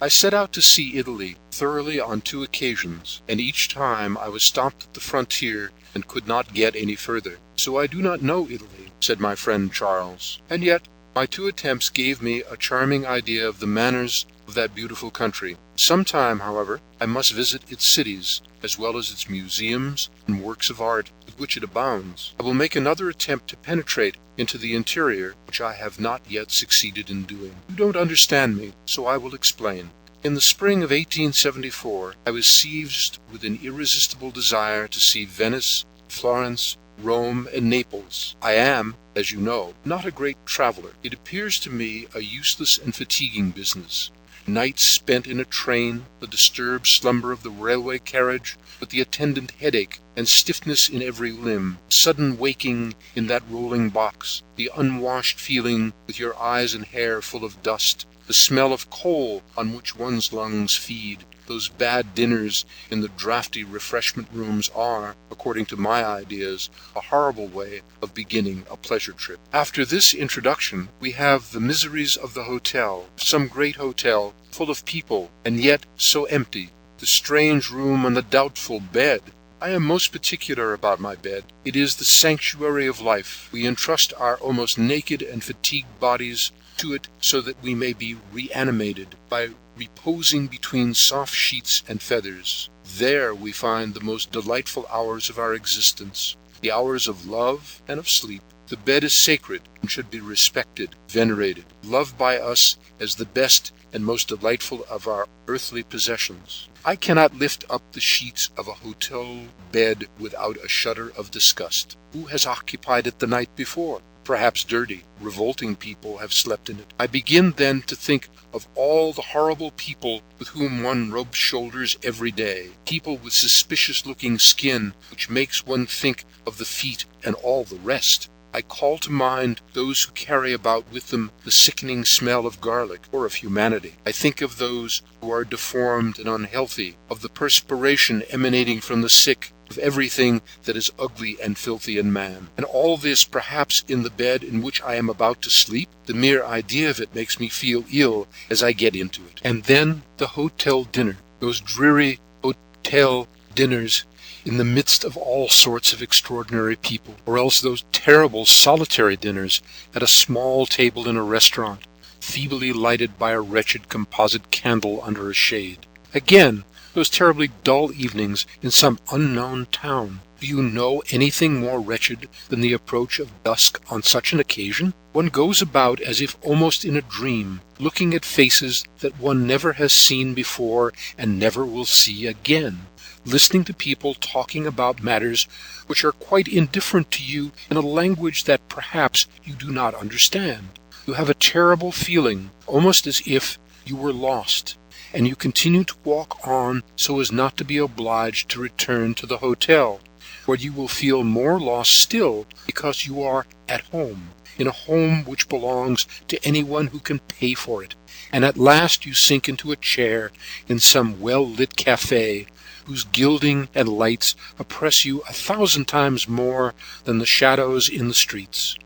I set out to see Italy thoroughly on 2 occasions, and each time I was stopped at the frontier and could not get any further. So I do not know Italy, said my friend Charles, and yet my 2 attempts gave me a charming idea of the manners of that beautiful country. Sometime, however, I must visit its cities, as well as its museums and works of art with which it abounds. I will make another attempt to penetrate into the interior, which I have not yet succeeded in doing. You don't understand me, so I will explain. In the spring of 1874, I was seized with an irresistible desire to see Venice, Florence, Rome, and Naples. I am, as you know, not a great traveler. It appears to me a useless and fatiguing business. Nights spent in a train, the disturbed slumber of the railway carriage, with the attendant headache and stiffness in every limb, sudden waking in that rolling box, the unwashed feeling with your eyes and hair full of dust, the smell of coal on which one's lungs feed. Those bad dinners in the draughty refreshment rooms are, according to my ideas, a horrible way of beginning a pleasure trip. After this introduction, we have the miseries of the hotel, some great hotel, full of people, and yet so empty, the strange room and the doubtful bed. I am most particular about my bed. It is the sanctuary of life. We entrust our almost naked and fatigued bodies to it so that we may be reanimated by reposing between soft sheets and feathers. There we find the most delightful hours of our existence, the hours of love and of sleep. The bed is sacred and should be respected, venerated, loved by us as the best and most delightful of our earthly possessions. I cannot lift up the sheets of a hotel bed without a shudder of disgust. Who has occupied it the night before? Perhaps dirty, revolting people have slept in it. I begin then to think of all the horrible people with whom one rubs shoulders every day, people with suspicious-looking skin, which makes one think of the feet and all the rest. I call to mind those who carry about with them the sickening smell of garlic or of humanity. I think of those who are deformed and unhealthy, of the perspiration emanating from the sick, of everything that is ugly and filthy in man. And all this perhaps in the bed in which I am about to sleep. The mere idea of it makes me feel ill as I get into it. And then the hotel dinner, those dreary hotel dinners in the midst of all sorts of extraordinary people, or else those terrible solitary dinners at a small table in a restaurant, feebly lighted by a wretched composite candle under a shade. Again, those terribly dull evenings in some unknown town. Do you know anything more wretched than the approach of dusk on such an occasion? One goes about as if almost in a dream, looking at faces that one never has seen before and never will see again, listening to people talking about matters which are quite indifferent to you in a language that perhaps you do not understand. You have a terrible feeling, almost as if you were lost, and you continue to walk on so as not to be obliged to return to the hotel, where you will feel more lost still because you are at home, in a home which belongs to anyone who can pay for it, and at last you sink into a chair in some well-lit cafe whose gilding and lights oppress you 1,000 times more than the shadows in the streets,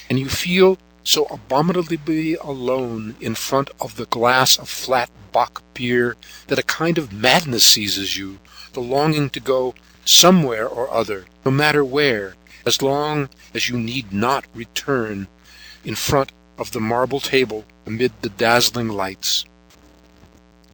and you feel so abominably alone in front of the glass of flat bock beer that a kind of madness seizes you, the longing to go somewhere or other, no matter where, as long as you need not return in front of the marble table amid the dazzling lights.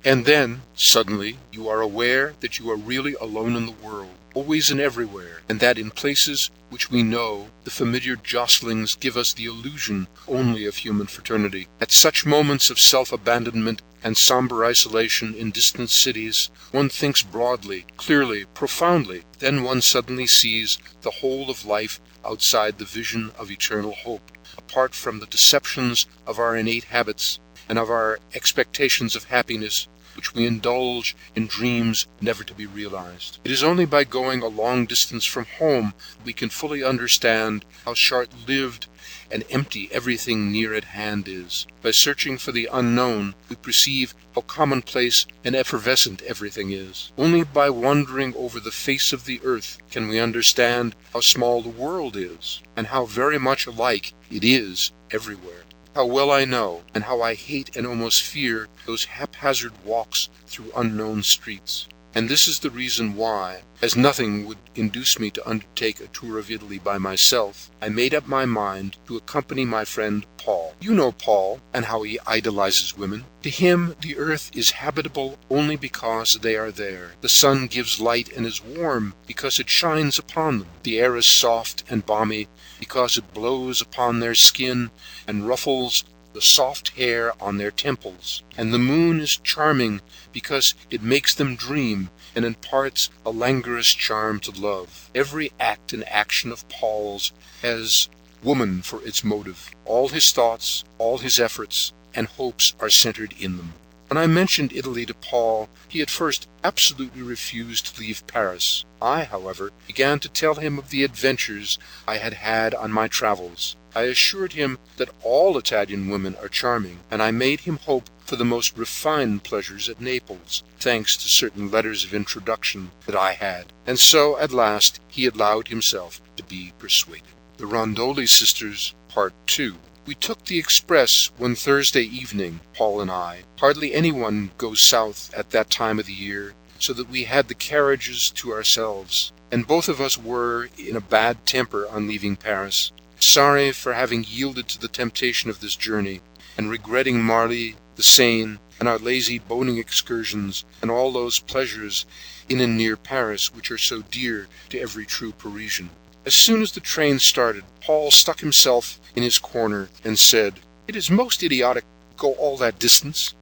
And then, suddenly, you are aware that you are really alone in the world, always and everywhere, and that in places which we know, the familiar jostlings give us the illusion only of human fraternity. At such moments of self-abandonment and somber isolation in distant cities, one thinks broadly, clearly, profoundly. Then one suddenly sees the whole of life outside the vision of eternal hope, apart from the deceptions of our innate habits and of our expectations of happiness, which we indulge in dreams never to be realized. It is only by going a long distance from home that we can fully understand how short-lived and empty everything near at hand is. By searching for the unknown, we perceive how commonplace and effervescent everything is. Only by wandering over the face of the earth can we understand how small the world is, and how very much alike it is everywhere. How well I know, and how I hate and almost fear those haphazard walks through unknown streets. And this is the reason why, as nothing would induce me to undertake a tour of Italy by myself, I made up my mind to accompany my friend Paul. You know Paul, and how he idolizes women. To him, the earth is habitable only because they are there. The sun gives light and is warm because it shines upon them. The air is soft and balmy because it blows upon their skin and ruffles the soft hair on their temples. And the moon is charming because it makes them dream and imparts a languorous charm to love. Every act and action of Paul's has woman for its motive. All his thoughts, all his efforts and hopes are centered in them. When I mentioned Italy to Paul, he at first absolutely refused to leave Paris. I, however, began to tell him of the adventures I had had on my travels. I assured him that all Italian women are charming, and I made him hope for the most refined pleasures at Naples, thanks to certain letters of introduction that I had. And so, at last, he allowed himself to be persuaded. The Rondoli Sisters, Part 2. We took the express one Thursday evening, Paul and I. Hardly anyone goes south at that time of the year, so that we had the carriages to ourselves, and both of us were in a bad temper on leaving Paris, sorry for having yielded to the temptation of this journey, and regretting Marly, the Seine, and our lazy boating excursions, and all those pleasures in and near Paris which are so dear to every true Parisian. As soon as the train started, Paul stuck himself in his corner and said, "It is most idiotic to go all that distance."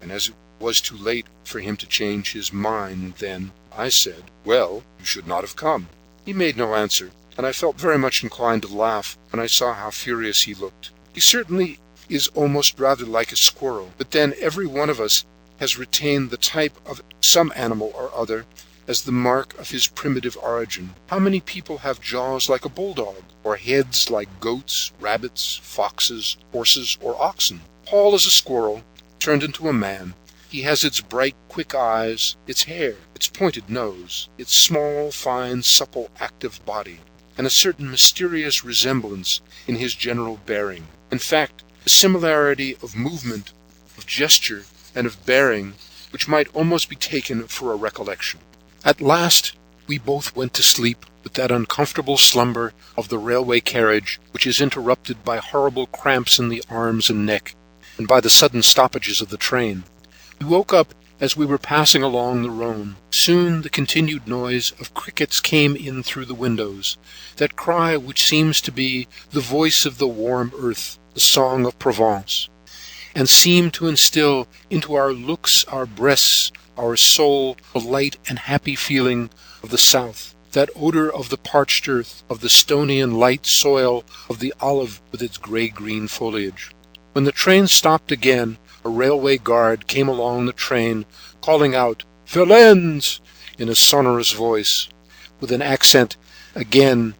And as it was too late for him to change his mind then, I said, "Well, you should not have come." He made no answer, and I felt very much inclined to laugh when I saw how furious he looked. He certainly is almost rather like a squirrel, but then every one of us has retained the type of some animal or other as the mark of his primitive origin. How many people have jaws like a bulldog, or heads like goats, rabbits, foxes, horses, or oxen? Paul is a squirrel turned into a man. He has its bright, quick eyes, its hair, its pointed nose, its small, fine, supple, active body, and a certain mysterious resemblance in his general bearing. In fact, a similarity of movement, of gesture, and of bearing, which might almost be taken for a recollection. At last we both went to sleep with that uncomfortable slumber of the railway carriage which is interrupted by horrible cramps in the arms and neck, and by the sudden stoppages of the train. We woke up as we were passing along the Rhone. Soon the continued noise of crickets came in through the windows, that cry which seems to be the voice of the warm earth, the song of Provence, and seemed to instill into our looks, our breasts, our soul, the light and happy feeling of the south, that odor of the parched earth, of the stony and light soil, of the olive with its gray-green foliage. When the train stopped again, a railway guard came along the train, calling out, "Valence!" in a sonorous voice, with an accent again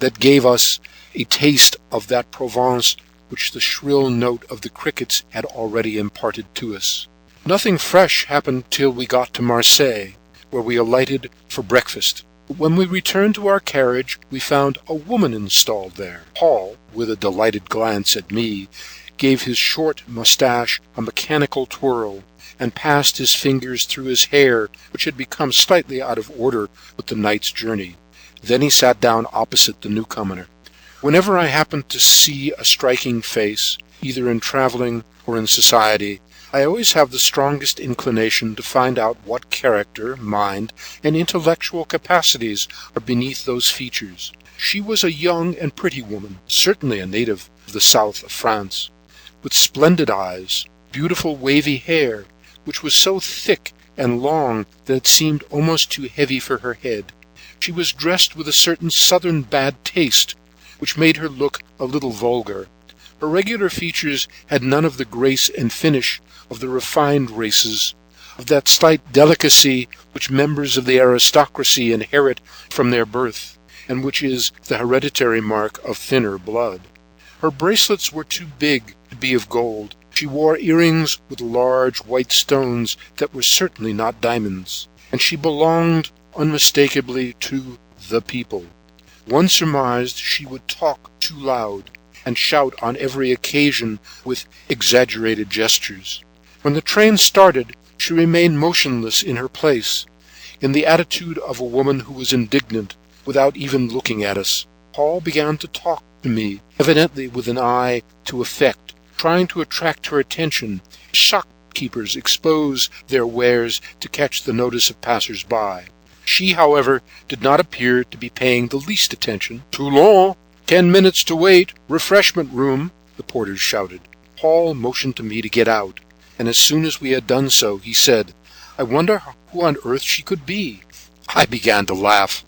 that gave us a taste of that Provence which the shrill note of the crickets had already imparted to us. Nothing fresh happened till we got to Marseilles, where we alighted for breakfast. When we returned to our carriage, we found a woman installed there. Paul, with a delighted glance at me, gave his short mustache a mechanical twirl, and passed his fingers through his hair, which had become slightly out of order with the night's journey. Then he sat down opposite the newcomer. Whenever I happened to see a striking face, either in traveling or in society, I always have the strongest inclination to find out what character, mind, and intellectual capacities are beneath those features. She was a young and pretty woman, certainly a native of the south of France, with splendid eyes, beautiful wavy hair, which was so thick and long that it seemed almost too heavy for her head. She was dressed with a certain southern bad taste, which made her look a little vulgar. Her regular features had none of the grace and finish of the refined races, of that slight delicacy which members of the aristocracy inherit from their birth, and which is the hereditary mark of thinner blood. Her bracelets were too big to be of gold. She wore earrings with large white stones that were certainly not diamonds, and she belonged unmistakably to the people. One surmised she would talk too loud, and shout on every occasion with exaggerated gestures. When the train started, she remained motionless in her place, in the attitude of a woman who was indignant, without even looking at us. Paul began to talk to me, evidently with an eye to effect, trying to attract her attention. Shopkeepers expose their wares to catch the notice of passers-by. She, however, did not appear to be paying the least attention. "Toulon! 10 minutes to wait! Refreshment room!" the porters shouted. Paul motioned to me to get out, and as soon as we had done so, he said, "I wonder who on earth she could be." I began to laugh.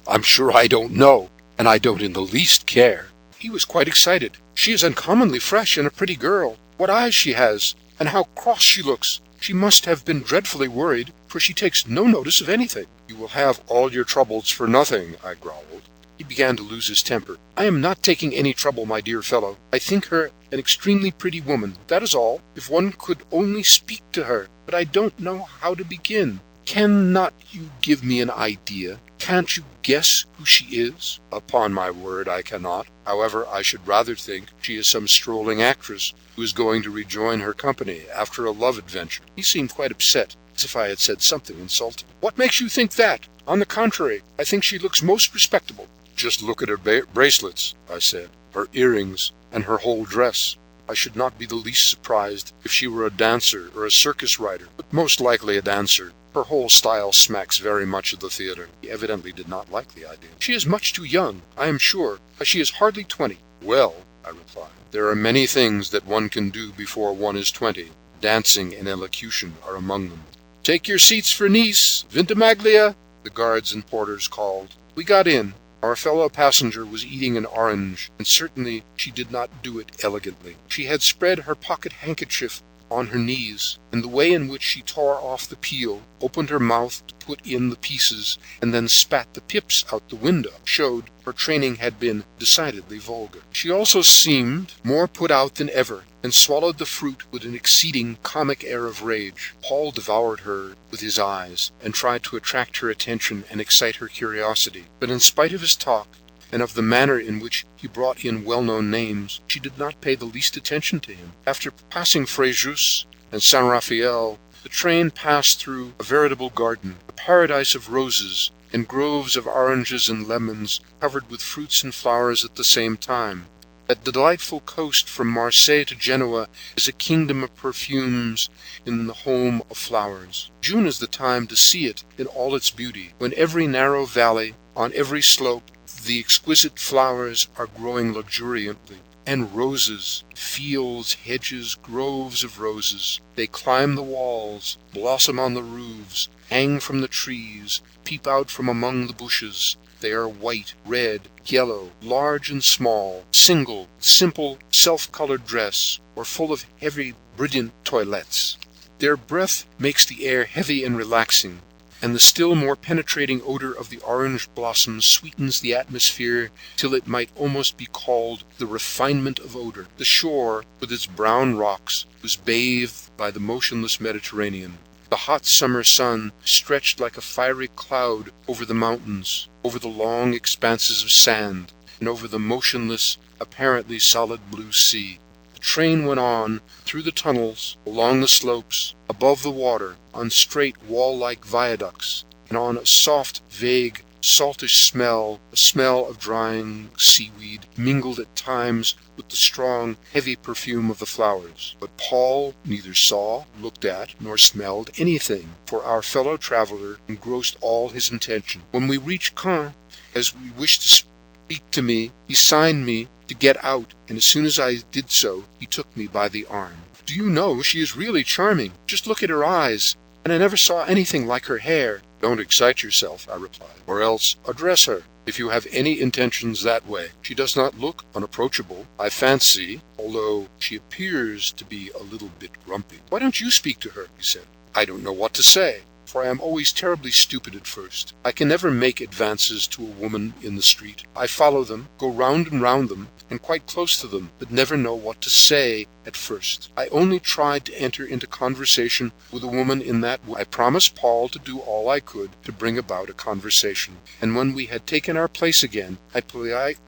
"I'm sure I don't know, and I don't in the least care." He was quite excited. "She is uncommonly fresh and a pretty girl. What eyes she has, and how cross she looks. She must have been dreadfully worried, for she takes no notice of anything." "You will have all your troubles for nothing," I growled. He began to lose his temper. "I am not taking any trouble, my dear fellow. I think her an extremely pretty woman, that is all. If one could only speak to her, but I don't know how to begin. Cannot you give me an idea? Can't you guess who she is?" "Upon my word, I cannot. However, I should rather think she is some strolling actress who is going to rejoin her company after a love adventure." He seemed quite upset, as if I had said something insulting. "What makes you think that? On the contrary, I think she looks most respectable." "Just look at her bracelets," I said, "her earrings, and her whole dress. I should not be the least surprised if she were a dancer or a circus rider, but most likely a dancer. Her whole style smacks very much of the theater." He evidently did not like the idea. "She is much too young, I am sure. She is hardly 20. "Well," I replied, "there are many things that one can do before one is 20. Dancing and elocution are among them." "Take your seats for Nice, Ventimiglia," the guards and porters called. We got in. Our fellow passenger was eating an orange, and certainly she did not do it elegantly. She had spread her pocket handkerchief on her knees, and the way in which she tore off the peel, opened her mouth to put in the pieces, and then spat the pips out the window, showed her training had been decidedly vulgar. She also seemed more put out than ever, and swallowed the fruit with an exceeding comic air of rage. Paul devoured her with his eyes, and tried to attract her attention and excite her curiosity, but in spite of his talk, and of the manner in which he brought in well-known names, she did not pay the least attention to him. After passing Fréjus and Saint Raphael, the train passed through a veritable garden, a paradise of roses, and groves of oranges and lemons covered with fruits and flowers at the same time. That delightful coast from Marseille to Genoa is a kingdom of perfumes in the home of flowers. June is the time to see it in all its beauty, when every narrow valley, on every slope, the exquisite flowers are growing luxuriantly, and roses, fields, hedges, groves of roses. They climb the walls, blossom on the roofs, hang from the trees, peep out from among the bushes. They are white, red, yellow, large and small, single, simple, self-colored dress, or full of heavy, brilliant toilettes. Their breath makes the air heavy and relaxing, and the still more penetrating odor of the orange blossoms sweetens the atmosphere till it might almost be called the refinement of odor. The shore, with its brown rocks, was bathed by the motionless Mediterranean. The hot summer sun stretched like a fiery cloud over the mountains, over the long expanses of sand, and over the motionless, apparently solid blue sea. The train went on through the tunnels, along the slopes, above the water, on straight wall-like viaducts, and on a soft, vague, saltish smell, a smell of drying seaweed, mingled at times with the strong, heavy perfume of the flowers. But Paul neither saw, looked at, nor smelled anything, for our fellow traveler engrossed all his attention. When we reached Caen, as we wished to speak to me, he signed me to get out, and as soon as I did so, he took me by the arm. "Do you know, she is really charming. Just look at her eyes, and I never saw anything like her hair." "Don't excite yourself," I replied, "or else address her, if you have any intentions that way. She does not look unapproachable, I fancy, although she appears to be a little bit grumpy." "Why don't you speak to her?" he said. "I don't know what to say, for I am always terribly stupid at first. I can never make advances to a woman in the street. I follow them, go round and round them, and quite close to them, but never know what to say at first. I only tried to enter into conversation with a woman in that way. I promised Paul to do all I could to bring about a conversation, and when we had taken our place again, I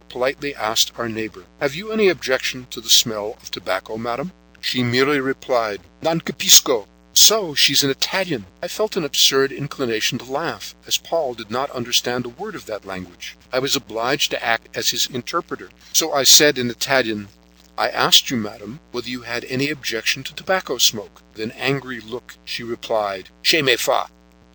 politely asked our neighbor, "Have you any objection to the smell of tobacco, madam?" She merely replied, "Non capisco." So, she's an Italian. I felt an absurd inclination to laugh, as Paul did not understand a word of that language. I was obliged to act as his interpreter. So I said in Italian, "I asked you, madam, whether you had any objection to tobacco smoke." With an angry look, she replied, "Che me fa."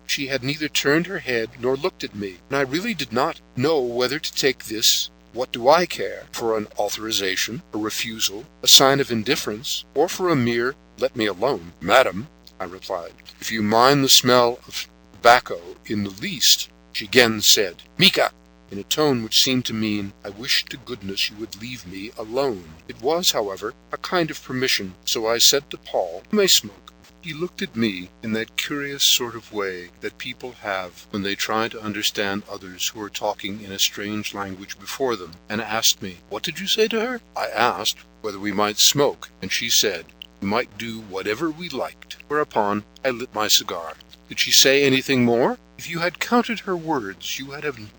She had neither turned her head nor looked at me, and I really did not know whether to take this "What do I care?" for an authorization, a refusal, a sign of indifference, or for a mere "let me alone." "Madam," I replied, "if you mind the smell of tobacco in the least," she again said, "Mica," in a tone which seemed to mean, "I wish to goodness you would leave me alone." It was, however, a kind of permission, so I said to Paul, "You may smoke." He looked at me in that curious sort of way that people have when they try to understand others who are talking in a strange language before them, and asked me, "What did you say to her?" I asked whether we might smoke, and she said we might do whatever we liked. Whereupon I lit my cigar. Did she say anything more? If you had counted her words, you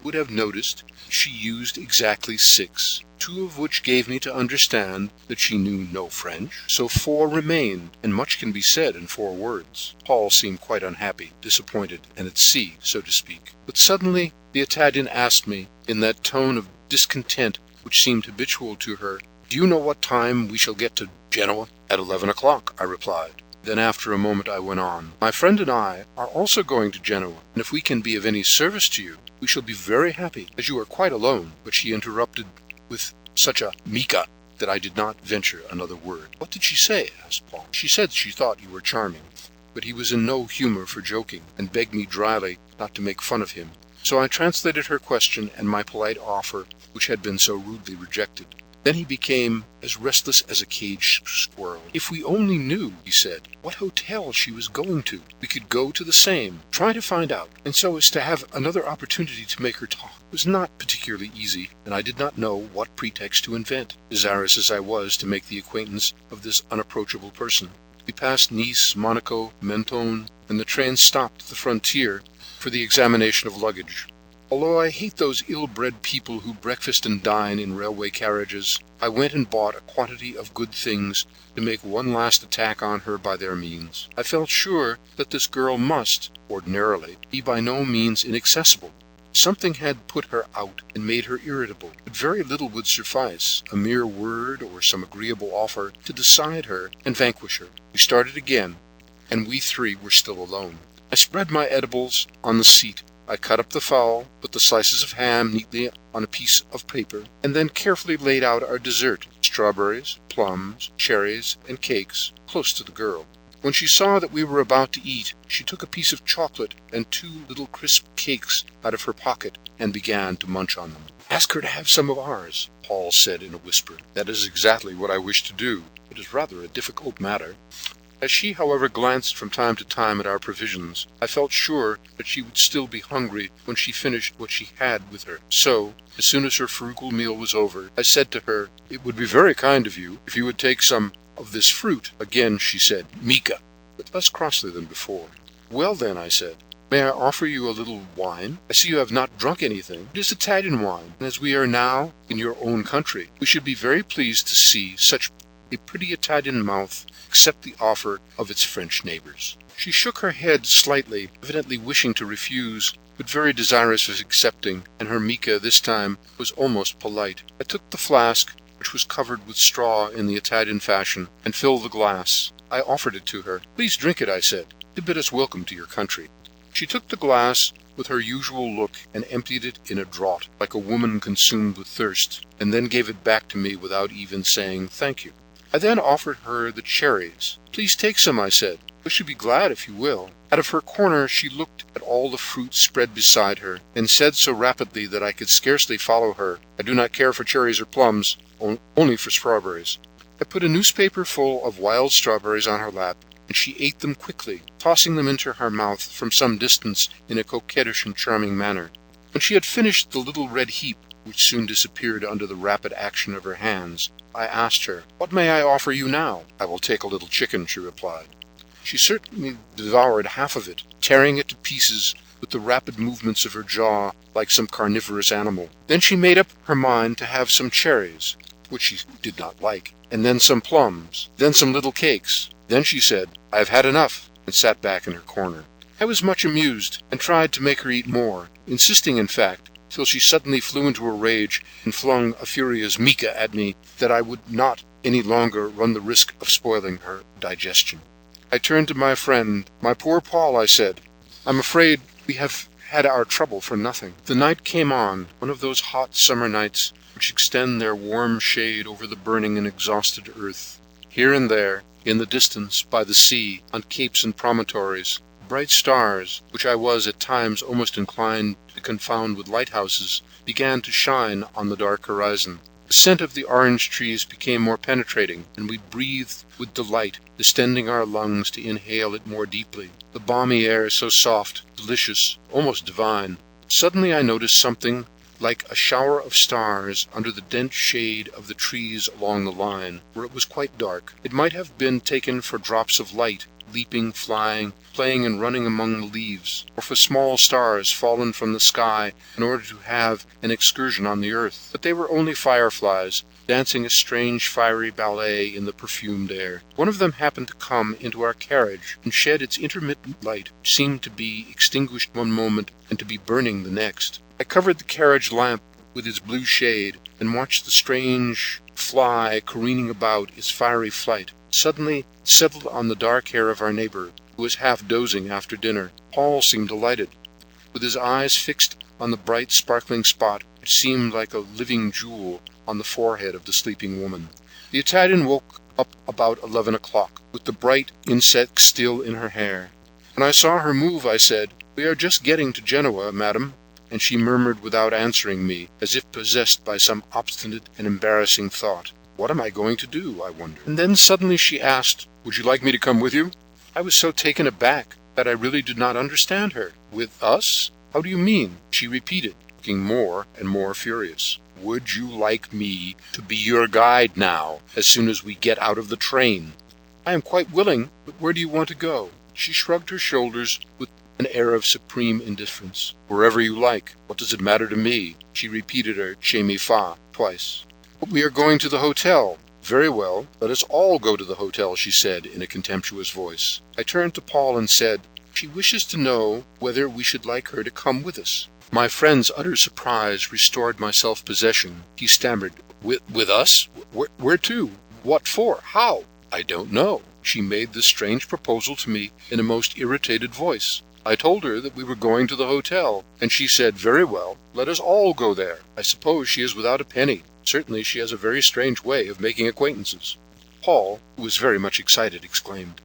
would have noticed she used exactly 6, 2 of which gave me to understand that she knew no French. So 4 remained, and much can be said in 4 words. Paul seemed quite unhappy, disappointed, and at sea, so to speak. But suddenly the Italian asked me, in that tone of discontent which seemed habitual to her, "Do you know what time we shall get to Genoa?" "At 11 o'clock," I replied. Then after a moment I went on, "My friend and I are also going to Genoa, and if we can be of any service to you, we shall be very happy, as you are quite alone." But she interrupted with such a "Mica" that I did not venture another word. "What did she say?" asked Paul. "She said she thought you were charming." But he was in no humor for joking, and begged me dryly not to make fun of him. So I translated her question and my polite offer, which had been so rudely rejected. Then he became as restless as a caged squirrel. "If we only knew," he said, "what hotel she was going to, we could go to the same, try to find out, and so as to have another opportunity to make her talk." It was not particularly easy, and I did not know what pretext to invent, desirous as I was to make the acquaintance of this unapproachable person. We passed Nice, Monaco, Mentone, and the train stopped at the frontier for the examination of luggage. Although I hate those ill-bred people who breakfast and dine in railway carriages, I went and bought a quantity of good things to make one last attack on her by their means. I felt sure that this girl must, ordinarily, be by no means inaccessible. Something had put her out and made her irritable, but very little would suffice, a mere word or some agreeable offer, to decide her and vanquish her. We started again, and we 3 were still alone. I spread my edibles on the seat. I cut up the fowl, put the slices of ham neatly on a piece of paper, and then carefully laid out our dessert, strawberries, plums, cherries, and cakes, close to the girl. When she saw that we were about to eat, she took a piece of chocolate and 2 little crisp cakes out of her pocket and began to munch on them. "Ask her to have some of ours," Paul said in a whisper. "That is exactly what I wish to do. It is rather a difficult matter." As she, however, glanced from time to time at our provisions, I felt sure that she would still be hungry when she finished what she had with her. So, as soon as her frugal meal was over, I said to her, "It would be very kind of you if you would take some of this fruit." Again she said, "Mica," but less crossly than before. "Well then," I said, "may I offer you a little wine? I see you have not drunk anything. It is Italian wine, and as we are now in your own country, we should be very pleased to see such a pretty Italian mouth accept the offer of its French neighbors." She shook her head slightly, evidently wishing to refuse, but very desirous of accepting, and her Mica this time was almost polite. I took the flask, which was covered with straw in the Italian fashion, and filled the glass. I offered it to her. "Please drink it," I said, "to bid us welcome to your country." She took the glass with her usual look and emptied it in a draught, like a woman consumed with thirst, and then gave it back to me without even saying thank you. I then offered her the cherries. "Please take some," I said. "I should be glad if you will." Out of her corner she looked at all the fruit spread beside her, and said so rapidly that I could scarcely follow her, "I do not care for cherries or plums, only for strawberries." I put a newspaper full of wild strawberries on her lap, and and she ate them quickly, tossing them into her mouth from some distance in a coquettish and charming manner. When she had finished the little red heap, which soon disappeared under the rapid action of her hands, I asked her, "What may I offer you now?" "I will take a little chicken," she replied. She certainly devoured half of it, tearing it to pieces with the rapid movements of her jaw like some carnivorous animal. Then she made up her mind to have some cherries, which she did not like, and then some plums, then some little cakes. Then she said, "I have had enough," and sat back in her corner. I was much amused, and tried to make her eat more, insisting, in fact, till she suddenly flew into a rage and flung a furious mica at me that I would not any longer run the risk of spoiling her digestion. I turned to my friend. "My poor Paul," I said, "I'm afraid we have had our trouble for nothing." The night came on, one of those hot summer nights which extend their warm shade over the burning and exhausted earth. Here and there, in the distance, by the sea, on capes and promontories, bright stars, which I was at times almost inclined to confound with lighthouses, began to shine on the dark horizon. The scent of the orange trees became more penetrating, and we breathed with delight, distending our lungs to inhale it more deeply. The balmy air, so soft, delicious, almost divine. Suddenly I noticed something like a shower of stars under the dense shade of the trees along the line, where it was quite dark. It might have been taken for drops of light, leaping, flying, playing and running among the leaves, or for small stars fallen from the sky in order to have an excursion on the earth. But they were only fireflies, dancing a strange fiery ballet in the perfumed air. One of them happened to come into our carriage and shed its intermittent light, which seemed to be extinguished one moment and to be burning the next. I covered the carriage lamp with its blue shade and watched the strange fly careening about its fiery flight. Suddenly it settled on the dark hair of our neighbor, who was half dozing after dinner. Paul seemed delighted, with his eyes fixed on the bright, sparkling spot, which seemed like a living jewel on the forehead of the sleeping woman. The Italian woke up about 11 o'clock, with the bright insect still in her hair. When I saw her move, I said, "We are just getting to Genoa, madam," and she murmured without answering me, as if possessed by some obstinate and embarrassing thought. What am I going to do, I wondered? And then suddenly she asked, "Would you like me to come with you?" I was so taken aback that I really did not understand her. "With us? How do you mean?" She repeated, looking more and more furious. "Would you like me to be your guide now, as soon as we get out of the train?" "I am quite willing, but where do you want to go?" She shrugged her shoulders with an air of supreme indifference. "Wherever you like. What does it matter to me?" She repeated her "che mi fa" twice. "But we are going to the hotel." "Very well, let us all go to the hotel," she said in a contemptuous voice. I turned to Paul and said, "She wishes to know whether we should like her to come with us." My friend's utter surprise restored my self-possession. He stammered, With us? Where to? What for? How?" "I don't know. She made this strange proposal to me in a most irritated voice. I told her that we were going to the hotel, and she said, 'Very well, let us all go there.' I suppose she is without a penny. Certainly she has a very strange way of making acquaintances." Paul, who was very much excited, exclaimed,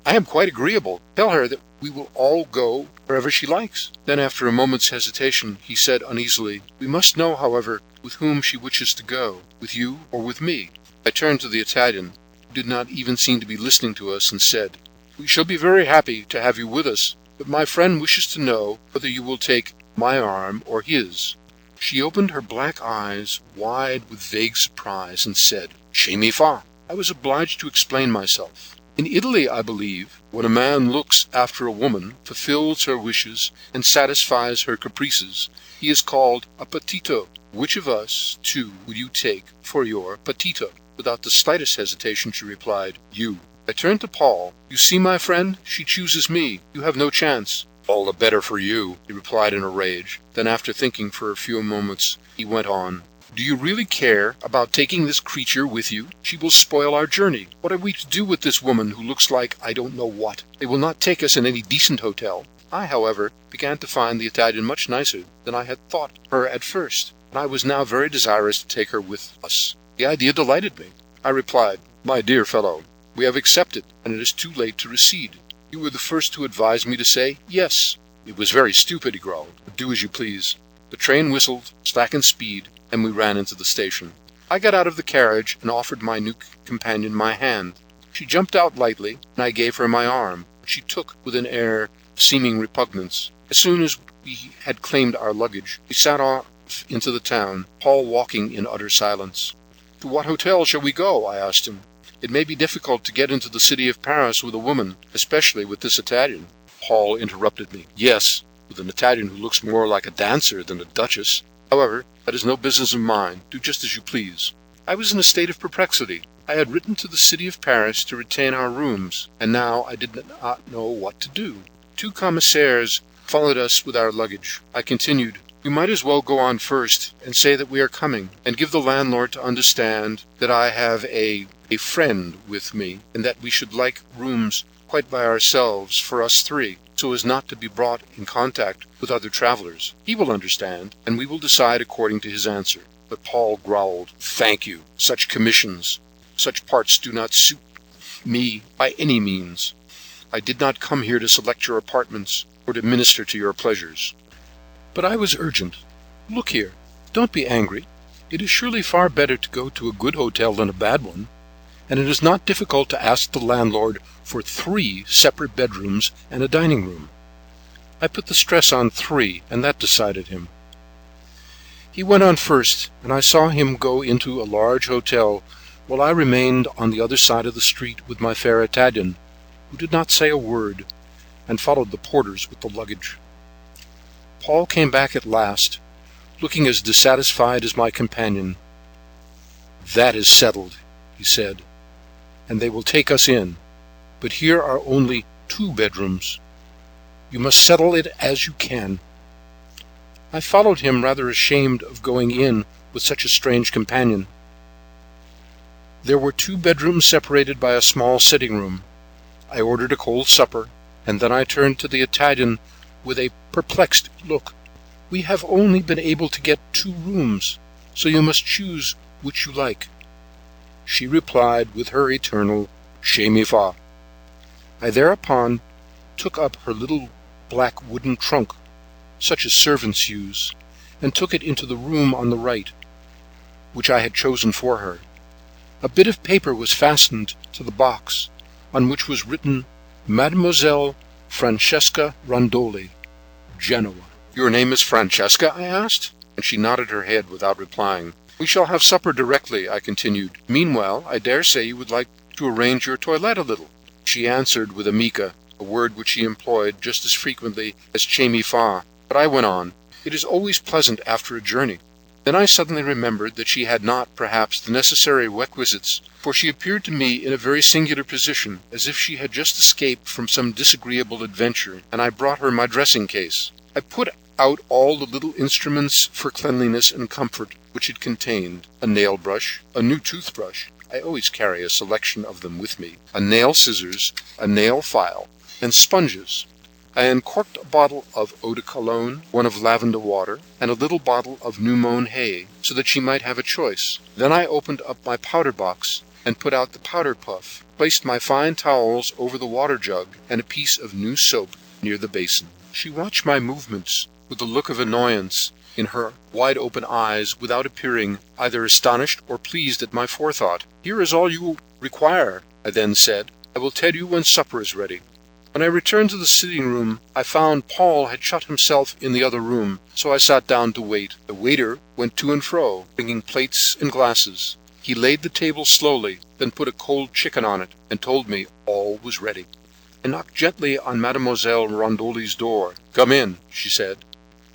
"I am quite agreeable. Tell her that we will all go wherever she likes." Then, after a moment's hesitation, he said uneasily, "We must know, however, with whom she wishes to go, with you or with me." I turned to the Italian, who did not even seem to be listening to us, and said, "We shall be very happy to have you with us, but my friend wishes to know whether you will take my arm or his." She opened her black eyes wide with vague surprise and said, "Che mi fa." I was obliged to explain myself. In Italy, I believe, when a man looks after a woman, fulfills her wishes, and satisfies her caprices, he is called a patito. "Which of us two would you take for your patito?" Without the slightest hesitation, she replied, "You." I turned to Paul. "You see, my friend, she chooses me. You have no chance." "All the better for you," he replied in a rage. Then, after thinking for a few moments, he went on, "Do you really care about taking this creature with you? She will spoil our journey. What are we to do with this woman who looks like I don't know what? They will not take us in any decent hotel." I, however, began to find the Italian much nicer than I had thought her at first, and I was now very desirous to take her with us. The idea delighted me. I replied, "My dear fellow, we have accepted, and it is too late to recede. You were the first to advise me to say yes." "It was very stupid," he growled, "but do as you please." The train whistled, slackened speed, and we ran into the station. I got out of the carriage and offered my new companion my hand. She jumped out lightly, and I gave her my arm, which she took with an air of seeming repugnance. As soon as we had claimed our luggage, we set off into the town, Paul walking in utter silence. "To what hotel shall we go?" I asked him. "It may be difficult to get into the city of Paris with a woman, especially with this Italian." Paul interrupted me. "Yes, with an Italian who looks more like a dancer than a duchess. However, that is no business of mine. Do just as you please." I was in a state of perplexity. I had written to the city of Paris to retain our rooms, and now I did not know what to do. 2 commissaires followed us with our luggage. I continued, "You might as well go on first and say that we are coming, and give the landlord to understand that I have a friend with me, and that we should like rooms quite by ourselves for us 3, so as not to be brought in contact with other travelers. He will understand, and we will decide according to his answer." But Paul growled, "Thank you. Such commissions, such parts do not suit me by any means. I did not come here to select your apartments or to minister to your pleasures." But I was urgent. "Look here, don't be angry. It is surely far better to go to a good hotel than a bad one, and it is not difficult to ask the landlord for 3 separate bedrooms and a dining room." I put the stress on 3, and that decided him. He went on first, and I saw him go into a large hotel, while I remained on the other side of the street with my fair Italian, who did not say a word, and followed the porters with the luggage. Paul came back at last, looking as dissatisfied as my companion. "That is settled," he said, "and they will take us in. But here are only 2 bedrooms. You must settle it as you can." I followed him, rather ashamed of going in with such a strange companion. There were 2 bedrooms separated by a small sitting room. I ordered a cold supper, and then I turned to the Italian with a perplexed look. "We have only been able to get 2 rooms, so you must choose which you like." She replied with her eternal "Che mi fa." I thereupon took up her little black wooden trunk, such as servants use, and took it into the room on the right, which I had chosen for her. A bit of paper was fastened to the box, on which was written, "Mademoiselle Francesca Rondoli, Genoa." "Your name is Francesca?" I asked, and she nodded her head without replying. "We shall have supper directly," I continued. "Meanwhile, I dare say you would like to arrange your toilette a little." She answered with amica, a word which she employed just as frequently as "che mi fa," but I went on, "It is always pleasant after a journey." Then I suddenly remembered that she had not, perhaps, the necessary requisites, for she appeared to me in a very singular position, as if she had just escaped from some disagreeable adventure, and I brought her my dressing case. I put out all the little instruments for cleanliness and comfort which it contained: a nail brush, a new toothbrush, I always carry a selection of them with me, a nail scissors, a nail file, and sponges. I uncorked a bottle of eau de cologne, one of lavender water, and a little bottle of new mown hay, so that she might have a choice. Then I opened up my powder box and put out the powder puff, placed my fine towels over the water jug, and a piece of new soap near the basin. She watched my movements with a look of annoyance in her wide-open eyes, without appearing either astonished or pleased at my forethought. "Here is all you require," I then said. "I will tell you when supper is ready." When I returned to the sitting room, I found Paul had shut himself in the other room, so I sat down to wait. The waiter went to and fro, bringing plates and glasses. He laid the table slowly, then put a cold chicken on it, and told me all was ready. I knocked gently on Mademoiselle Rondoli's door. "Come in," she said,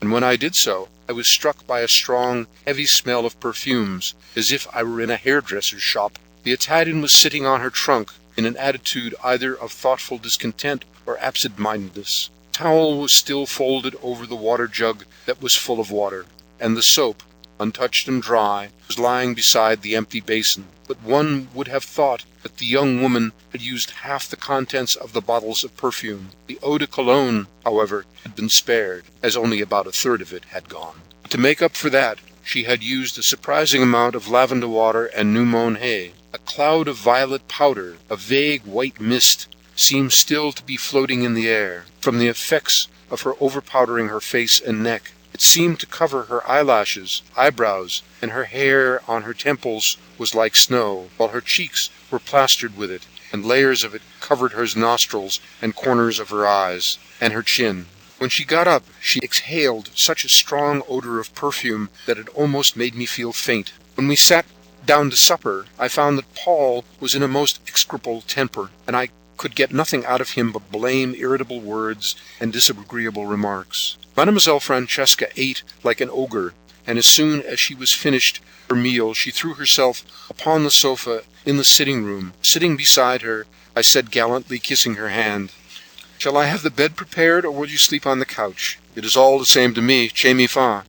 and when I did so, I was struck by a strong, heavy smell of perfumes, as if I were in a hairdresser's shop. The Italian was sitting on her trunk, in an attitude either of thoughtful discontent or absent-mindedness. The towel was still folded over the water jug that was full of water, and the soap, untouched and dry, was lying beside the empty basin. But one would have thought that the young woman had used half the contents of the bottles of perfume. The eau de cologne, however, had been spared, as only about a third of it had gone. To make up for that, she had used a surprising amount of lavender water and new mown hay. A cloud of violet powder, a vague white mist, seemed still to be floating in the air. From the effects of her overpowdering her face and neck, it seemed to cover her eyelashes, eyebrows, and her hair on her temples was like snow, while her cheeks were plastered with it, and layers of it covered her nostrils and corners of her eyes and her chin. When she got up, she exhaled such a strong odor of perfume that it almost made me feel faint. When we sat down to supper, I found that Paul was in a most execrable temper, and I could get nothing out of him but blame, irritable words, and disagreeable remarks. Mademoiselle Francesca ate like an ogre, and as soon as she was finished her meal, she threw herself upon the sofa in the sitting room. Sitting beside her, I said gallantly, kissing her hand, "Shall I have the bed prepared, or will you sleep on the couch? It is all the same to me, che mi fa."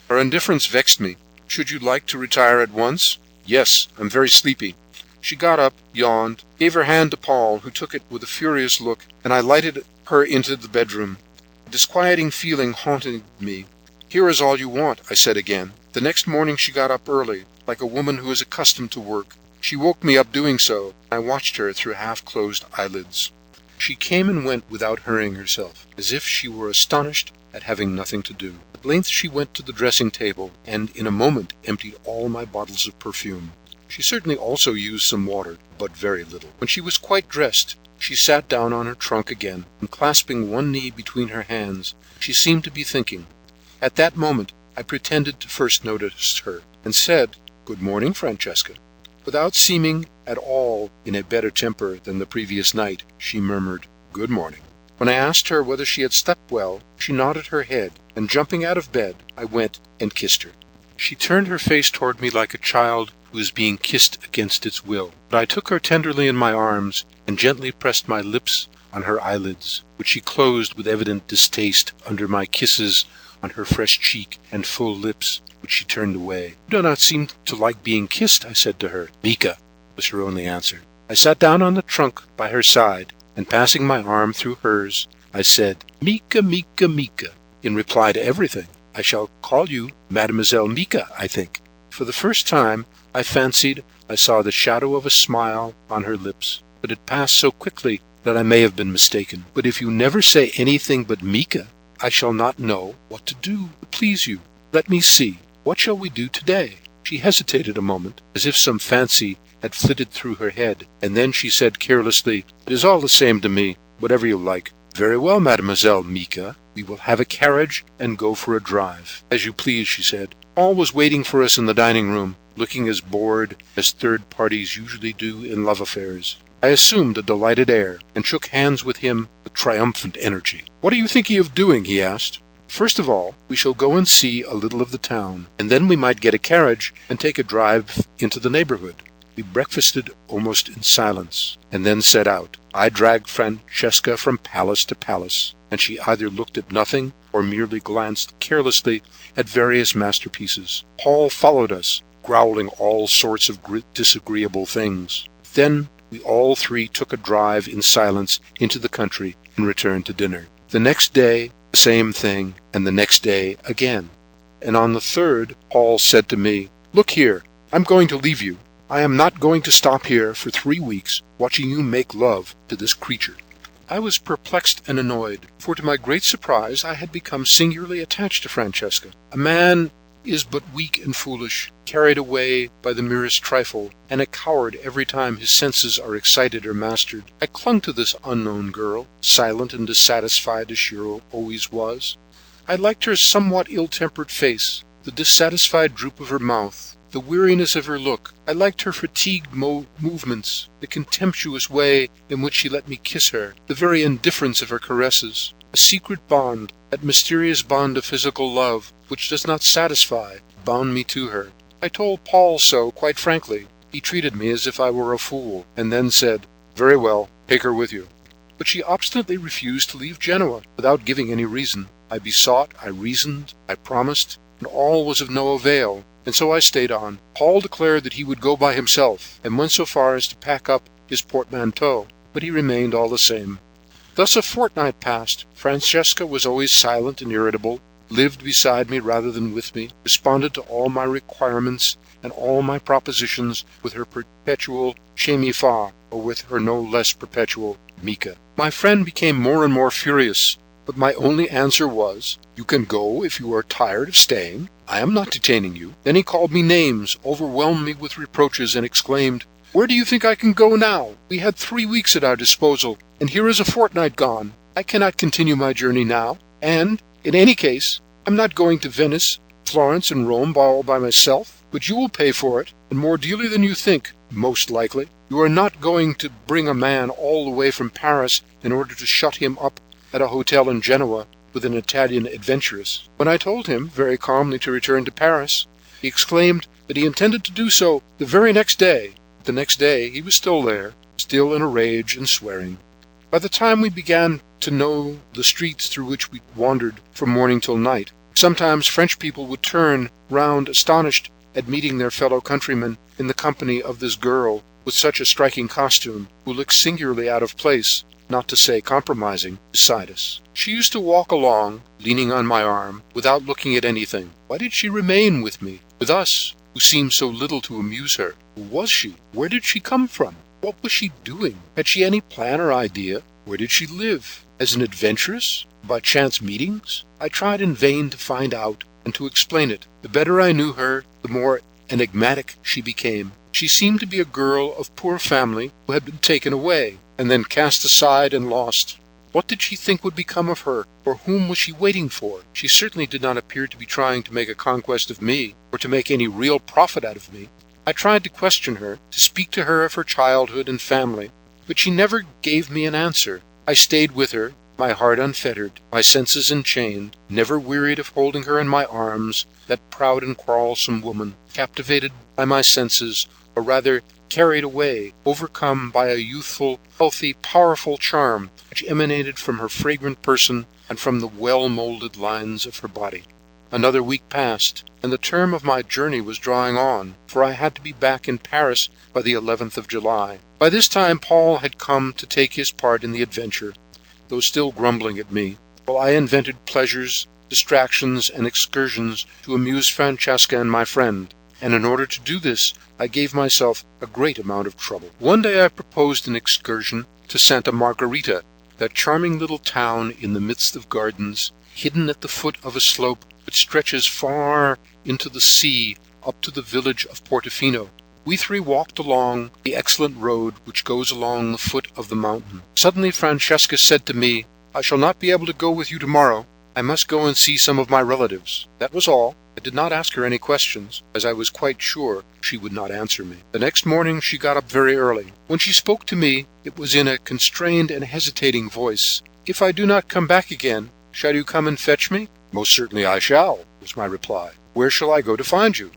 Her indifference vexed me. "Should you like to retire at once?" "Yes, I'm very sleepy." She got up, yawned, gave her hand to Paul, who took it with a furious look, and I lighted her into the bedroom. A disquieting feeling haunted me. "Here is all you want," I said again. The next morning she got up early, like a woman who is accustomed to work. She woke me up doing so. I watched her through half-closed eyelids. She came and went without hurrying herself, as if she were astonished at having nothing to do. At length she went to the dressing-table, and in a moment emptied all my bottles of perfume. She certainly also used some water, but very little. When she was quite dressed, she sat down on her trunk again, and clasping one knee between her hands, she seemed to be thinking. At that moment, I pretended to first notice her, and said, "Good morning, Francesca." Without seeming at all in a better temper than the previous night, she murmured, "Good morning." When I asked her whether she had slept well, she nodded her head, and jumping out of bed, I went and kissed her. She turned her face toward me like a child who is being kissed against its will. But I took her tenderly in my arms and gently pressed my lips on her eyelids, which she closed with evident distaste under my kisses on her fresh cheek and full lips, which she turned away. "You do not seem to like being kissed," I said to her. "Mica," was her only answer. I sat down on the trunk by her side, and passing my arm through hers, I said, "Mica, Mica, Mica," in reply to everything. "I shall call you Mademoiselle Mica, I think." For the first time, I fancied I saw the shadow of a smile on her lips, but it passed so quickly that I may have been mistaken. "But if you never say anything but Mica, I shall not know what to do to please you. Let me see, what shall we do today?" She hesitated a moment, as if some fancy had flitted through her head, and then she said carelessly, "It is all the same to me, whatever you like." "Very well, Mademoiselle Mica, we will have a carriage and go for a drive." "As you please," she said. Paul was waiting for us in the dining room, looking as bored as third parties usually do in love affairs. I assumed a delighted air, and shook hands with him with triumphant energy. "What are you thinking of doing?" he asked. "First of all, we shall go and see a little of the town, and then we might get a carriage and take a drive into the neighborhood." We breakfasted almost in silence, and then set out. I dragged Francesca from palace to palace, and she either looked at nothing or merely glanced carelessly at various masterpieces. Paul followed us, growling all sorts of disagreeable things. Then we all three took a drive in silence into the country and returned to dinner. The next day, the same thing, and the next day again. And on the third, Paul said to me, "Look here, I'm going to leave you. I am not going to stop here for 3 weeks watching you make love to this creature." I was perplexed and annoyed, for to my great surprise I had become singularly attached to Francesca. A man is but weak and foolish, carried away by the merest trifle, and a coward every time his senses are excited or mastered. I clung to this unknown girl, silent and dissatisfied as she always was. I liked her somewhat ill-tempered face, the dissatisfied droop of her mouth, the weariness of her look. I liked her fatigued movements, the contemptuous way in which she let me kiss her, the very indifference of her caresses. A secret bond, that mysterious bond of physical love, which does not satisfy, bound me to her. I told Paul so quite frankly. He treated me as if I were a fool, and then said, "Very well, take her with you." But she obstinately refused to leave Genoa without giving any reason. I besought, I reasoned, I promised, and all was of no avail, and so I stayed on. Paul declared that he would go by himself, and went so far as to pack up his portmanteau, but he remained all the same. Thus a fortnight passed. Francesca was always silent and irritable, lived beside me rather than with me, responded to all my requirements and all my propositions with her perpetual che mi fa, or with her no less perpetual Mica. My friend became more and more furious, but my only answer was, "You can go if you are tired of staying. I am not detaining you." Then he called me names, overwhelmed me with reproaches, and exclaimed, Where do you think I can go now? We had 3 weeks at our disposal, and here is a fortnight gone. I cannot continue my journey now, and, in any case, I'm not going to Venice, Florence, and Rome all by myself, but you will pay for it, and more dearly than you think, most likely. You are not going to bring a man all the way from Paris in order to shut him up at a hotel in Genoa with an Italian adventuress. When I told him, very calmly, to return to Paris, he exclaimed that he intended to do so the very next day. The next day he was still there, still in a rage and swearing. By the time we began to know the streets through which we wandered from morning till night, sometimes French people would turn round astonished at meeting their fellow countrymen in the company of this girl with such a striking costume, who looked singularly out of place, not to say compromising, beside us. She used to walk along, leaning on my arm, without looking at anything. Why did she remain with me, with us, who seemed so little to amuse her? Who was she? Where did she come from? What was she doing? Had she any plan or idea? Where did she live? As an adventuress? By chance meetings? I tried in vain to find out and to explain it. The better I knew her, the more enigmatic she became. She seemed to be a girl of poor family who had been taken away, and then cast aside and lost. What did she think would become of her, or whom was she waiting for? She certainly did not appear to be trying to make a conquest of me, or to make any real profit out of me. I tried to question her, to speak to her of her childhood and family, but she never gave me an answer. I stayed with her, my heart unfettered, my senses enchained, never wearied of holding her in my arms, that proud and quarrelsome woman, captivated by my senses, or rather carried away, overcome by a youthful, healthy, powerful charm which emanated from her fragrant person and from the well-molded lines of her body. Another week passed, and the term of my journey was drawing on, for I had to be back in Paris by the 11th of July. By this time Paul had come to take his part in the adventure, though still grumbling at me, while I invented pleasures, distractions, and excursions to amuse Francesca and my friend, and in order to do this I gave myself a great amount of trouble. One day I proposed an excursion to Santa Margherita, that charming little town in the midst of gardens, hidden at the foot of a slope which stretches far into the sea up to the village of Portofino. We three walked along the excellent road which goes along the foot of the mountain. Suddenly Francesca said to me, "I shall not be able to go with you tomorrow. I must go and see some of my relatives." That was all. I did not ask her any questions, as I was quite sure she would not answer me. The next morning she got up very early. When she spoke to me, it was in a constrained and hesitating voice. "If I do not come back again, shall you come and fetch me?" "Most certainly I shall," was my reply. "Where shall I go to find you?"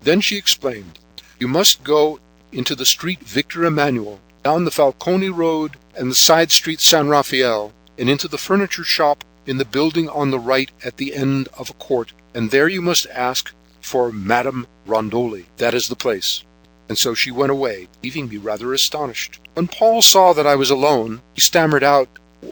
Then she explained, "You must go into the street Victor Emmanuel, down the Falcone Road and the side street San Raphael, and into the furniture shop in the building on the right at the end of a court, and there you must ask for Madame Rondoli. That is the place." And so she went away, leaving me rather astonished. When Paul saw that I was alone, he stammered out,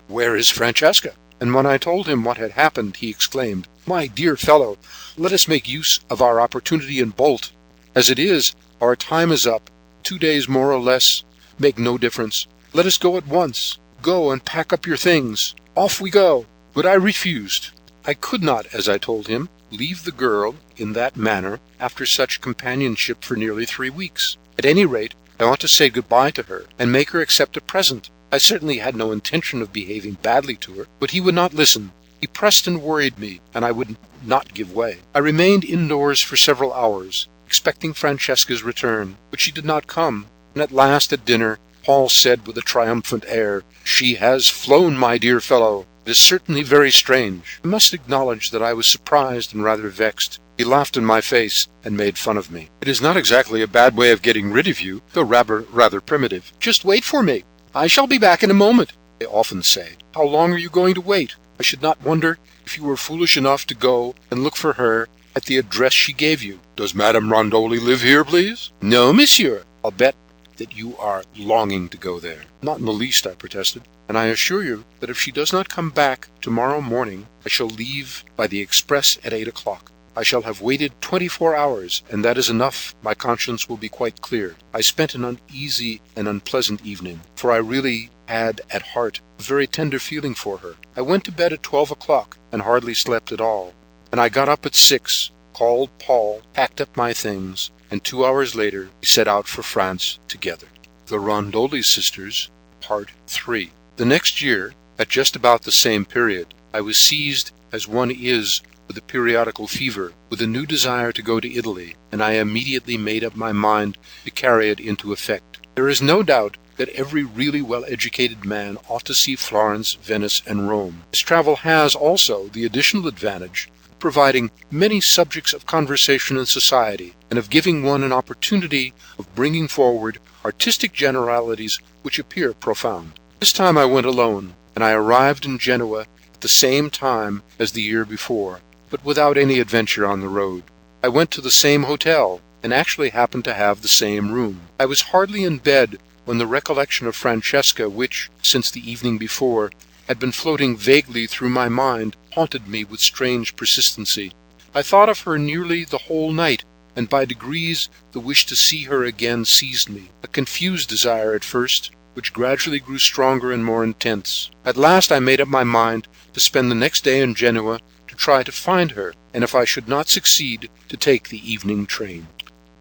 "Where is Francesca?" And when I told him what had happened, he exclaimed, "My dear fellow, let us make use of our opportunity and bolt. As it is, our time is up. 2 days more or less make no difference. Let us go at once. Go and pack up your things. Off we go." But I refused. I could not, as I told him, leave the girl in that manner after such companionship for nearly 3 weeks. At any rate, I ought to say good-bye to her and make her accept a present. I certainly had no intention of behaving badly to her, but he would not listen. He pressed and worried me, and I would not give way. I remained indoors for several hours, expecting Francesca's return, but she did not come, and at last at dinner Paul said with a triumphant air, "She has flown, my dear fellow. It is certainly very strange." I must acknowledge that I was surprised and rather vexed. He laughed in my face and made fun of me. "It is not exactly a bad way of getting rid of you, though rather primitive. Just wait for me. I shall be back in a moment," they often say. "How long are you going to wait? I should not wonder if you were foolish enough to go and look for her at the address she gave you." "Does Madame Rondoli live here, please?" "No, monsieur." "I'll bet that you are longing to go there." "Not in the least," I protested. "And I assure you that if she does not come back tomorrow morning, I shall leave by the express at 8 o'clock. I shall have waited 24 hours, and that is enough. My conscience will be quite clear." I spent an uneasy and unpleasant evening, for I really had at heart a very tender feeling for her. I went to bed at 12 o'clock and hardly slept at all, and I got up at 6, called Paul, packed up my things, and 2 hours later we set out for France together. The Rondoli Sisters, Part 3. The next year, at just about the same period, I was seized, as one is, with a periodical fever, with a new desire to go to Italy, and I immediately made up my mind to carry it into effect. There is no doubt that every really well-educated man ought to see Florence, Venice, and Rome. This travel has also the additional advantage of providing many subjects of conversation in society, and of giving one an opportunity of bringing forward artistic generalities which appear profound. This time I went alone, and I arrived in Genoa at the same time as the year before, but without any adventure on the road. I went to the same hotel, and actually happened to have the same room. I was hardly in bed when the recollection of Francesca, which, since the evening before, had been floating vaguely through my mind, haunted me with strange persistency. I thought of her nearly the whole night, and by degrees the wish to see her again seized me, a confused desire at first, which gradually grew stronger and more intense. At last I made up my mind to spend the next day in Genoa to try to find her, and if I should not succeed, to take the evening train.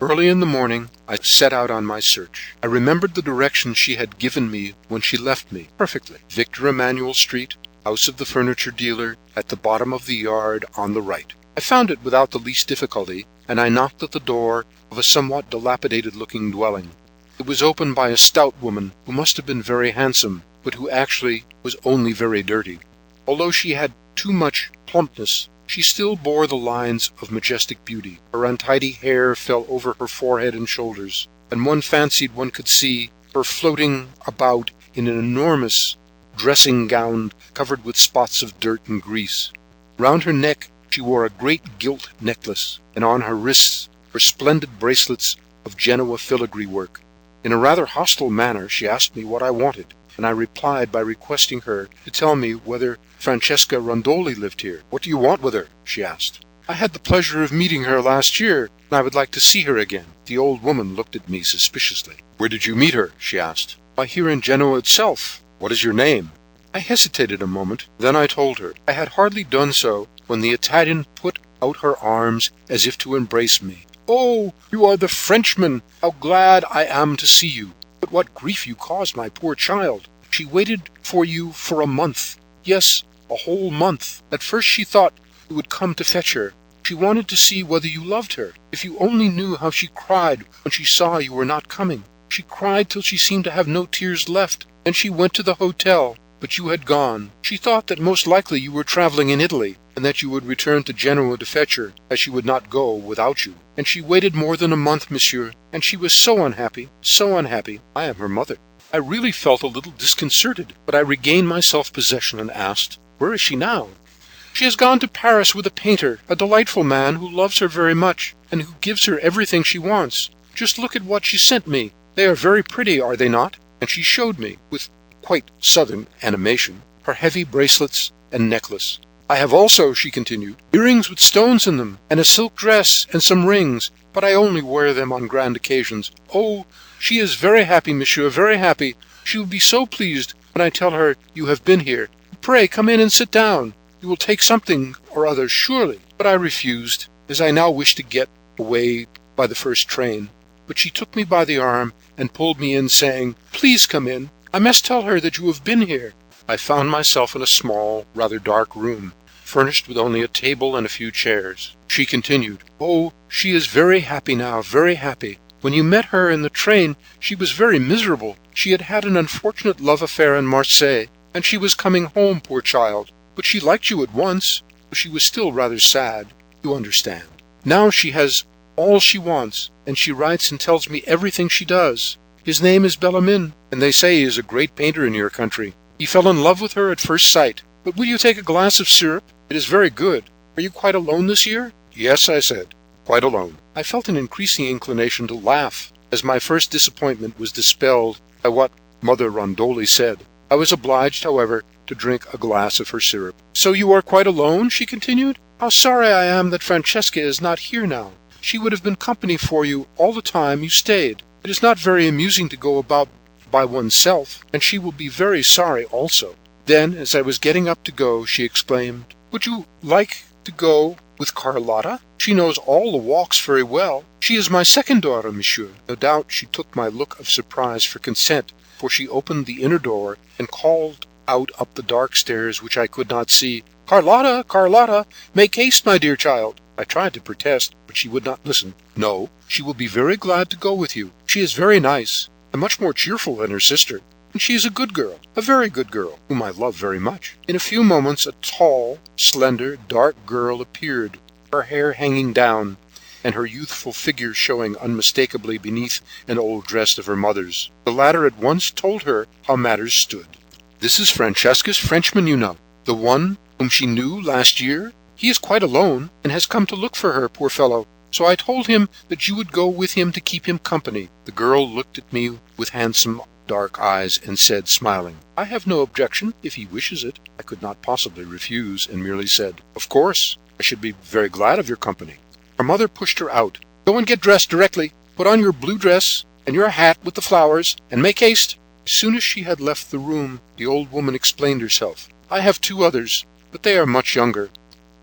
Early in the morning, I set out on my search. I remembered the direction she had given me when she left me perfectly. Victor Emmanuel Street, house of the furniture dealer, at the bottom of the yard on the right. I found it without the least difficulty, and I knocked at the door of a somewhat dilapidated-looking dwelling. It was opened by a stout woman who must have been very handsome, but who actually was only very dirty. Although she had too much plumpness, she still bore the lines of majestic beauty. Her untidy hair fell over her forehead and shoulders, and one fancied one could see her floating about in an enormous dressing gown covered with spots of dirt and grease. Round her neck she wore a great gilt necklace, and on her wrists were splendid bracelets of Genoa filigree work. In a rather hostile manner she asked me what I wanted, and I replied by requesting her to tell me whether Francesca Rondoli lived here. "What do you want with her?" she asked. "I had the pleasure of meeting her last year, and I would like to see her again." The old woman looked at me suspiciously. "Where did you meet her?" she asked. "Why, here in Genoa itself." "What is your name?" I hesitated a moment, then I told her. I had hardly done so when the Italian put out her arms as if to embrace me. "Oh, you are the Frenchman! How glad I am to see you! But what grief you caused my poor child! She waited for you for a month. Yes, a whole month. At first she thought you would come to fetch her. She wanted to see whether you loved her. If you only knew how she cried when she saw you were not coming. She cried till she seemed to have no tears left. Then she went to the hotel, but you had gone. She thought that most likely you were traveling in Italy, and that you would return to Genoa to fetch her, as she would not go without you. And she waited more than a month, monsieur, and she was so unhappy, so unhappy. I am her mother." I really felt a little disconcerted, but I regained my self-possession and asked, "Where is she now?" "She has gone to Paris with a painter, a delightful man who loves her very much, and who gives her everything she wants. Just look at what she sent me. They are very pretty, are they not?" And she showed me, with quite southern animation, her heavy bracelets and necklace. "I have also," she continued, "earrings with stones in them, and a silk dress and some rings, but I only wear them on grand occasions. Oh, she is very happy, monsieur, very happy. She will be so pleased when I tell her you have been here. Pray come in and sit down. You will take something or other, surely." But I refused, as I now wished to get away by the first train. But she took me by the arm and pulled me in, saying, "Please come in. I must tell her that you have been here." I found myself in a small, rather dark room, furnished with only a table and a few chairs. She continued, "Oh, she is very happy now, very happy. When you met her in the train, she was very miserable. She had had an unfortunate love affair in Marseilles, and she was coming home, poor child. But she liked you at once, but she was still rather sad. You understand. Now she has all she wants, and she writes and tells me everything she does. His name is Bellarmine, and they say he is a great painter in your country. He fell in love with her at first sight. But will you take a glass of syrup? It is very good. Are you quite alone this year?" "Yes," I said, "quite alone." I felt an increasing inclination to laugh, as my first disappointment was dispelled by what Mother Rondoli said. I was obliged, however, to drink a glass of her syrup. "So you are quite alone?" she continued. "How sorry I am that Francesca is not here now. She would have been company for you all the time you stayed. It is not very amusing to go about by oneself, and she will be very sorry also." Then, as I was getting up to go, she exclaimed, "Would you like to go with Carlotta? She knows all the walks very well. "She is my second daughter, monsieur." No doubt she took my look of surprise for consent, for she opened the inner door and called out up the dark stairs which I could not see, "Carlotta, Carlotta, make haste, my dear child." I tried to protest, but she would not listen. "No, she will be very glad to go with you. She is very nice, and much more cheerful than her sister. And she is a good girl, a very good girl, whom I love very much." In a few moments a tall, slender, dark girl appeared, her hair hanging down, and her youthful figure showing unmistakably beneath an old dress of her mother's. The latter at once told her how matters stood. "This is Francesca's Frenchman, you know, the one whom she knew last year. He is quite alone, and has come to look for her, poor fellow. So I told him that you would go with him to keep him company." The girl looked at me with handsome dark eyes and said, smiling, "I have no objection if he wishes it." I could not possibly refuse, and merely said, "Of course, I should be very glad of your company." Her mother pushed her out. "Go and get dressed directly. Put on your blue dress and your hat with the flowers, and make haste." As soon as she had left the room, the old woman explained herself. "I have two others, but they are much younger.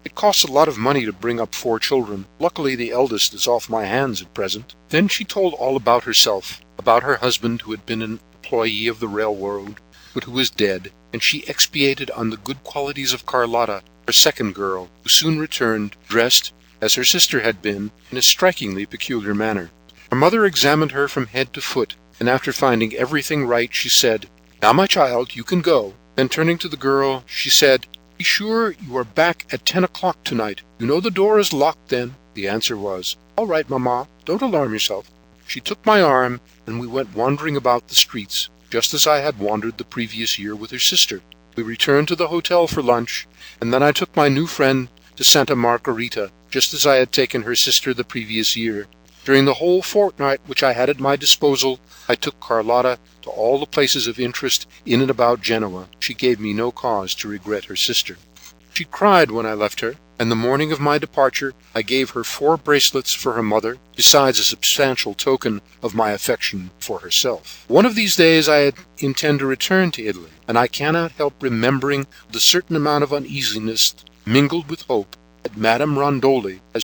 It costs a lot of money to bring up 4 children. Luckily, the eldest is off my hands at present." Then she told all about herself, about her husband who had been an employee of the railroad, but who was dead, and she expatiated on the good qualities of Carlotta, her second girl, who soon returned, dressed, as her sister had been, in a strikingly peculiar manner. Her mother examined her from head to foot, and after finding everything right, she said, "Now, my child, you can go." Then turning to the girl, she said, "Be sure you are back at 10 o'clock tonight. You know the door is locked then." The answer was, "All right, Mamma, don't alarm yourself." She took my arm, and we went wandering about the streets, just as I had wandered the previous year with her sister. We returned to the hotel for lunch, and then I took my new friend to Santa Margarita, just as I had taken her sister the previous year. During the whole fortnight which I had at my disposal, I took Carlotta to all the places of interest in and about Genoa. She gave me no cause to regret her sister. She cried when I left her, and the morning of my departure I gave her 4 bracelets for her mother, besides a substantial token of my affection for herself. One of these days I intend to return to Italy, and I cannot help remembering with a certain amount of uneasiness, mingled with hope, that Madame Rondoli has